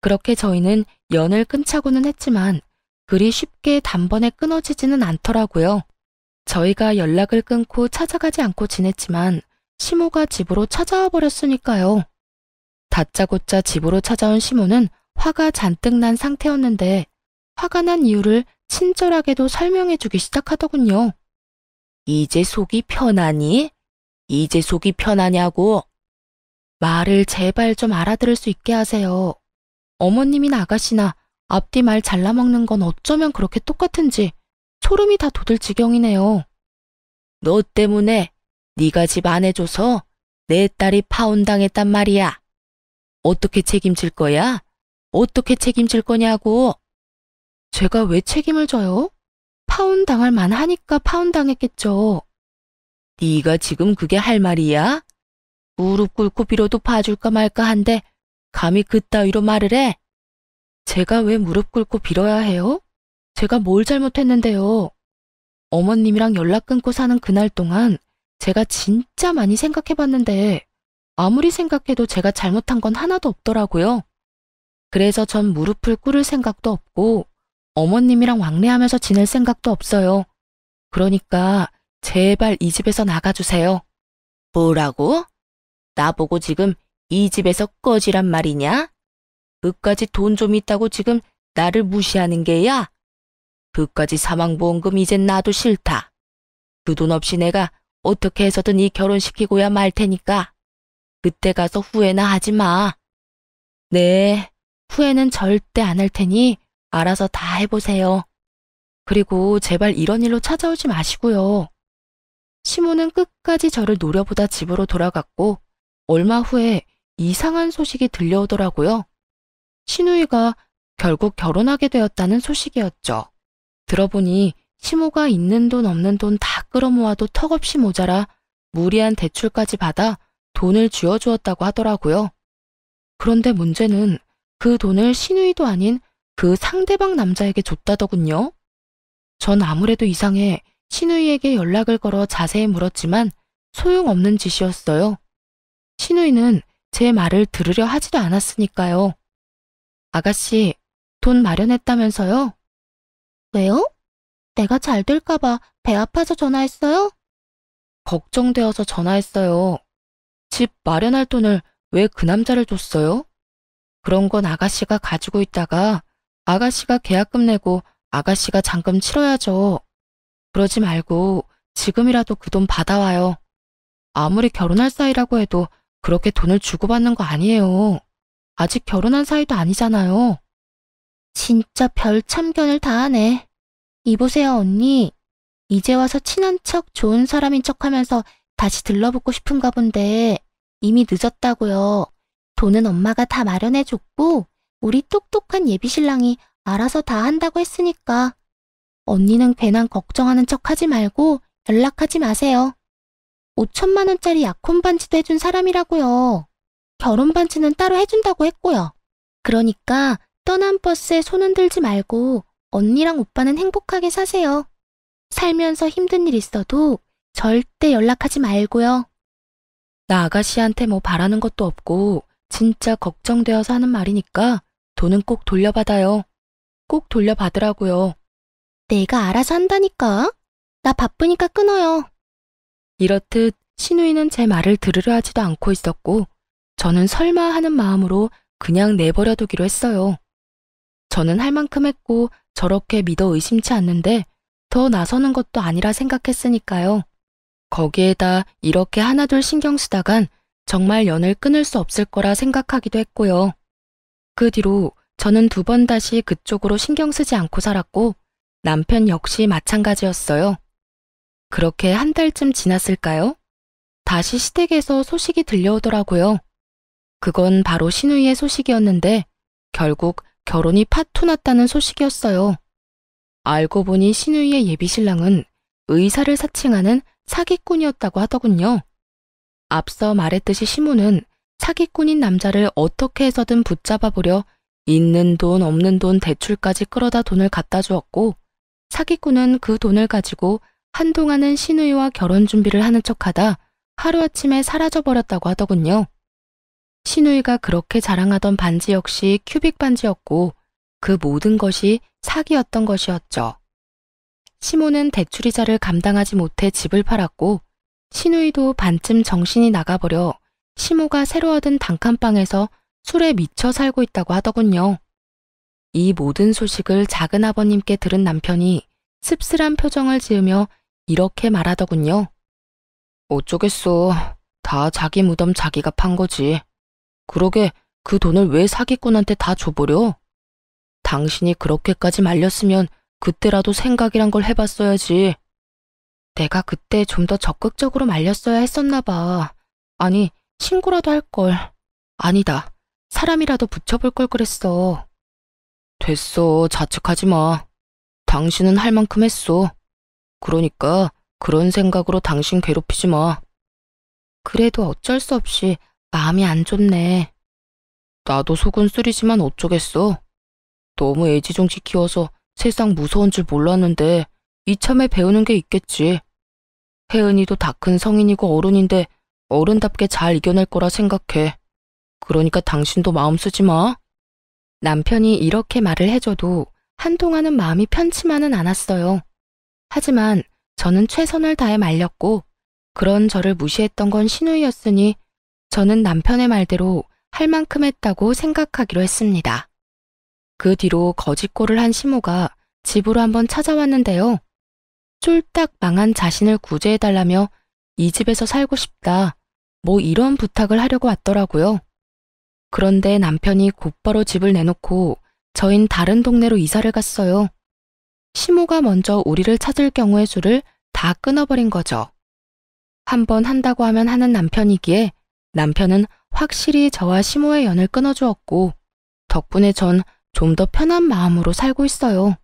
그렇게 저희는 연을 끊자고는 했지만 그리 쉽게 단번에 끊어지지는 않더라고요. 저희가 연락을 끊고 찾아가지 않고 지냈지만 시모가 집으로 찾아와 버렸으니까요. 다짜고짜 집으로 찾아온 시모는 화가 잔뜩 난 상태였는데 화가 난 이유를 친절하게도 설명해주기 시작하더군요. 이제 속이 편하니? 이제 속이 편하냐고? 말을 제발 좀 알아들을 수 있게 하세요. 어머님이나 아가씨나 앞뒤 말 잘라먹는 건 어쩌면 그렇게 똑같은지 소름이 다 돋을 지경이네요. 너 때문에 네가 집 안 해줘서 내 딸이 파혼당했단 말이야. 어떻게 책임질 거야? 어떻게 책임질 거냐고. 제가 왜 책임을 져요? 파혼당할 만하니까 파혼당했겠죠. 네가 지금 그게 할 말이야? 무릎 꿇고 빌어도 봐줄까 말까 한데 감히 그따위로 말을 해? 제가 왜 무릎 꿇고 빌어야 해요? 제가 뭘 잘못했는데요? 어머님이랑 연락 끊고 사는 그날 동안 제가 진짜 많이 생각해봤는데 아무리 생각해도 제가 잘못한 건 하나도 없더라고요. 그래서 전 무릎을 꿇을 생각도 없고 어머님이랑 왕래하면서 지낼 생각도 없어요. 그러니까 제발 이 집에서 나가주세요. 뭐라고? 나보고 지금 이 집에서 꺼지란 말이냐? 그까지 돈 좀 있다고 지금 나를 무시하는 게야? 그까지 사망보험금 이젠 나도 싫다. 그 돈 없이 내가 어떻게 해서든 이 결혼시키고야 말 테니까 그때 가서 후회나 하지 마. 네, 후회는 절대 안 할 테니 알아서 다 해보세요. 그리고 제발 이런 일로 찾아오지 마시고요. 시모는 끝까지 저를 노려보다 집으로 돌아갔고 얼마 후에 이상한 소식이 들려오더라고요. 신우이가 결국 결혼하게 되었다는 소식이었죠. 들어보니 시모가 있는 돈 없는 돈 다 끌어모아도 턱없이 모자라 무리한 대출까지 받아 돈을 쥐어주었다고 하더라고요. 그런데 문제는 그 돈을 신우이도 아닌 그 상대방 남자에게 줬다더군요. 전 아무래도 이상해 신우이에게 연락을 걸어 자세히 물었지만 소용없는 짓이었어요. 신우이는 제 말을 들으려 하지도 않았으니까요. 아가씨, 돈 마련했다면서요? 왜요? 내가 잘 될까봐 배 아파서 전화했어요? 걱정되어서 전화했어요. 집 마련할 돈을 왜 그 남자를 줬어요? 그런 건 아가씨가 가지고 있다가 아가씨가 계약금 내고 아가씨가 잔금 치러야죠. 그러지 말고 지금이라도 그 돈 받아와요. 아무리 결혼할 사이라고 해도 그렇게 돈을 주고받는 거 아니에요. 아직 결혼한 사이도 아니잖아요. 진짜 별 참견을 다 하네. 이보세요, 언니. 이제 와서 친한 척 좋은 사람인 척 하면서 다시 들러붙고 싶은가 본데 이미 늦었다고요. 돈은 엄마가 다 마련해줬고 우리 똑똑한 예비신랑이 알아서 다 한다고 했으니까 언니는 괜한 걱정하는 척 하지 말고 연락하지 마세요. 5천만 원짜리 약혼 반지도 해준 사람이라고요. 결혼 반지는 따로 해준다고 했고요. 그러니까 떠난 버스에 손 흔들지 말고 언니랑 오빠는 행복하게 사세요. 살면서 힘든 일 있어도 절대 연락하지 말고요. 나 아가씨한테 뭐 바라는 것도 없고 진짜 걱정되어서 하는 말이니까 돈은 꼭 돌려받아요. 꼭 돌려받으라고요. 내가 알아서 한다니까. 나 바쁘니까 끊어요. 이렇듯 신우이는 제 말을 들으려 하지도 않고 있었고 저는 설마 하는 마음으로 그냥 내버려두기로 했어요. 저는 할 만큼 했고 저렇게 믿어 의심치 않는데 더 나서는 것도 아니라 생각했으니까요. 거기에다 이렇게 하나둘 신경 쓰다간 정말 연을 끊을 수 없을 거라 생각하기도 했고요. 그 뒤로 저는 2번 다시 그쪽으로 신경 쓰지 않고 살았고 남편 역시 마찬가지였어요. 그렇게 한 달쯤 지났을까요? 다시 시댁에서 소식이 들려오더라고요. 그건 바로 신우이의 소식이었는데 결국 결혼이 파토 났다는 소식이었어요. 알고 보니 신우이의 예비신랑은 의사를 사칭하는 사기꾼이었다고 하더군요. 앞서 말했듯이 시모는 사기꾼인 남자를 어떻게 해서든 붙잡아 보려 있는 돈 없는 돈 대출까지 끌어다 돈을 갖다 주었고 사기꾼은 그 돈을 가지고 한동안은 신우이와 결혼 준비를 하는 척하다 하루아침에 사라져버렸다고 하더군요. 신우이가 그렇게 자랑하던 반지 역시 큐빅 반지였고 그 모든 것이 사기였던 것이었죠. 시모는 대출이자를 감당하지 못해 집을 팔았고 신우이도 반쯤 정신이 나가버려 시모가 새로 얻은 단칸방에서 술에 미쳐 살고 있다고 하더군요. 이 모든 소식을 작은 아버님께 들은 남편이 씁쓸한 표정을 지으며 이렇게 말하더군요. 어쩌겠어. 다 자기 무덤 자기가 판 거지. 그러게 그 돈을 왜 사기꾼한테 다 줘버려? 당신이 그렇게까지 말렸으면 그때라도 생각이란 걸 해봤어야지. 내가 그때 좀 더 적극적으로 말렸어야 했었나 봐. 아니, 신고라도 할 걸. 아니다. 사람이라도 붙여볼 걸 그랬어. 됐어. 자책하지 마. 당신은 할 만큼 했어. 그러니까 그런 생각으로 당신 괴롭히지 마. 그래도 어쩔 수 없이 마음이 안 좋네. 나도 속은 쓰리지만 어쩌겠어. 너무 애지중지 키워서 세상 무서운 줄 몰랐는데 이참에 배우는 게 있겠지. 혜은이도 다 큰 성인이고 어른인데 어른답게 잘 이겨낼 거라 생각해. 그러니까 당신도 마음 쓰지 마. 남편이 이렇게 말을 해줘도 한동안은 마음이 편치만은 않았어요. 하지만 저는 최선을 다해 말렸고 그런 저를 무시했던 건 신우이였으니 저는 남편의 말대로 할 만큼 했다고 생각하기로 했습니다. 그 뒤로 거짓골을 한 시모가 집으로 한번 찾아왔는데요. 쫄딱 망한 자신을 구제해달라며 이 집에서 살고 싶다, 뭐 이런 부탁을 하려고 왔더라고요. 그런데 남편이 곧바로 집을 내놓고 저흰 다른 동네로 이사를 갔어요. 시모가 먼저 우리를 찾을 경우의 수를 다 끊어버린 거죠. 한번 한다고 하면 하는 남편이기에 남편은 확실히 저와 시모의 연을 끊어주었고 덕분에 전 좀 더 편한 마음으로 살고 있어요.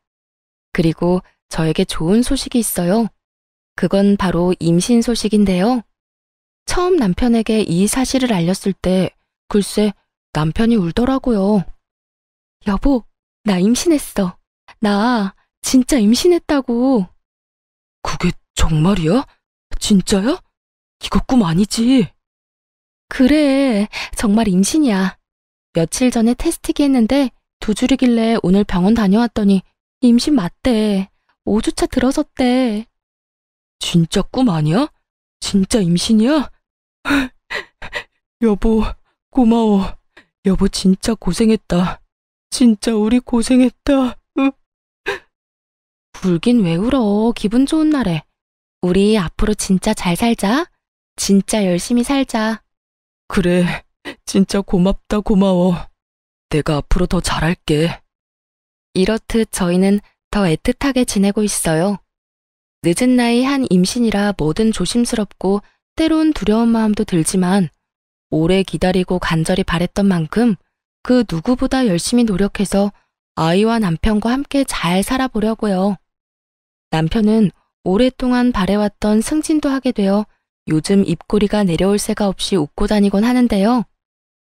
그리고 저에게 좋은 소식이 있어요. 그건 바로 임신 소식인데요. 처음 남편에게 이 사실을 알렸을 때 글쎄 남편이 울더라고요. 여보, 나 임신했어. 나 진짜 임신했다고. 그게 정말이야? 진짜야? 이거 꿈 아니지? 그래, 정말 임신이야. 며칠 전에 테스트기 했는데 2줄이길래 오늘 병원 다녀왔더니 임신 맞대. 5주차 들어섰대. 진짜 꿈 아니야? 진짜 임신이야? 여보, 고마워. 여보 진짜 고생했다. 진짜 우리 고생했다. 울긴 왜 울어. 기분 좋은 날에. 우리 앞으로 진짜 잘 살자. 진짜 열심히 살자. 그래, 진짜 고맙다 고마워. 내가 앞으로 더 잘할게. 이렇듯 저희는 더 애틋하게 지내고 있어요. 늦은 나이 한 임신이라 뭐든 조심스럽고 때론 두려운 마음도 들지만 오래 기다리고 간절히 바랬던 만큼 그 누구보다 열심히 노력해서 아이와 남편과 함께 잘 살아보려고요. 남편은 오랫동안 바래왔던 승진도 하게 되어 요즘 입꼬리가 내려올 새가 없이 웃고 다니곤 하는데요.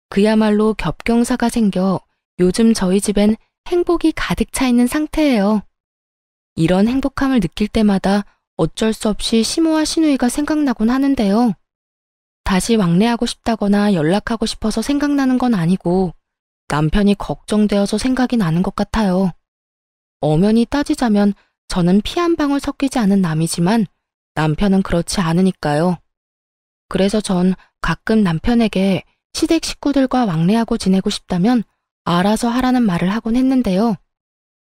그야말로 겹경사가 생겨 요즘 저희 집엔 행복이 가득 차 있는 상태예요. 이런 행복함을 느낄 때마다 어쩔 수 없이 시모와 시누이가 생각나곤 하는데요. 다시 왕래하고 싶다거나 연락하고 싶어서 생각나는 건 아니고 남편이 걱정되어서 생각이 나는 것 같아요. 엄연히 따지자면 저는 피 한 방울 섞이지 않은 남이지만 남편은 그렇지 않으니까요. 그래서 전 가끔 남편에게 시댁 식구들과 왕래하고 지내고 싶다면 알아서 하라는 말을 하곤 했는데요.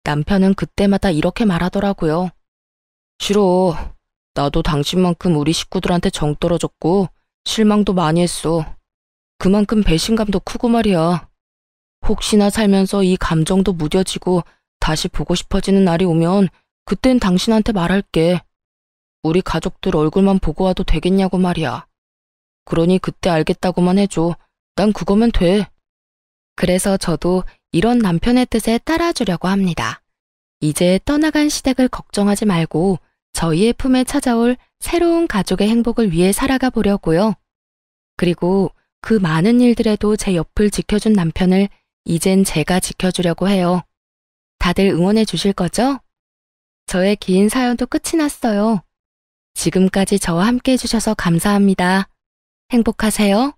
남편은 그때마다 이렇게 말하더라고요. 싫어. 나도 당신만큼 우리 식구들한테 정 떨어졌고 실망도 많이 했어. 그만큼 배신감도 크고 말이야. 혹시나 살면서 이 감정도 무뎌지고 다시 보고 싶어지는 날이 오면 그땐 당신한테 말할게. 우리 가족들 얼굴만 보고 와도 되겠냐고 말이야. 그러니 그때 알겠다고만 해줘. 난 그거면 돼. 그래서 저도 이런 남편의 뜻에 따라주려고 합니다. 이제 떠나간 시댁을 걱정하지 말고 저희의 품에 찾아올 새로운 가족의 행복을 위해 살아가 보려고요. 그리고 그 많은 일들에도 제 옆을 지켜준 남편을 이젠 제가 지켜주려고 해요. 다들 응원해 주실 거죠? 저의 긴 사연도 끝이 났어요. 지금까지 저와 함께 해주셔서 감사합니다. 행복하세요.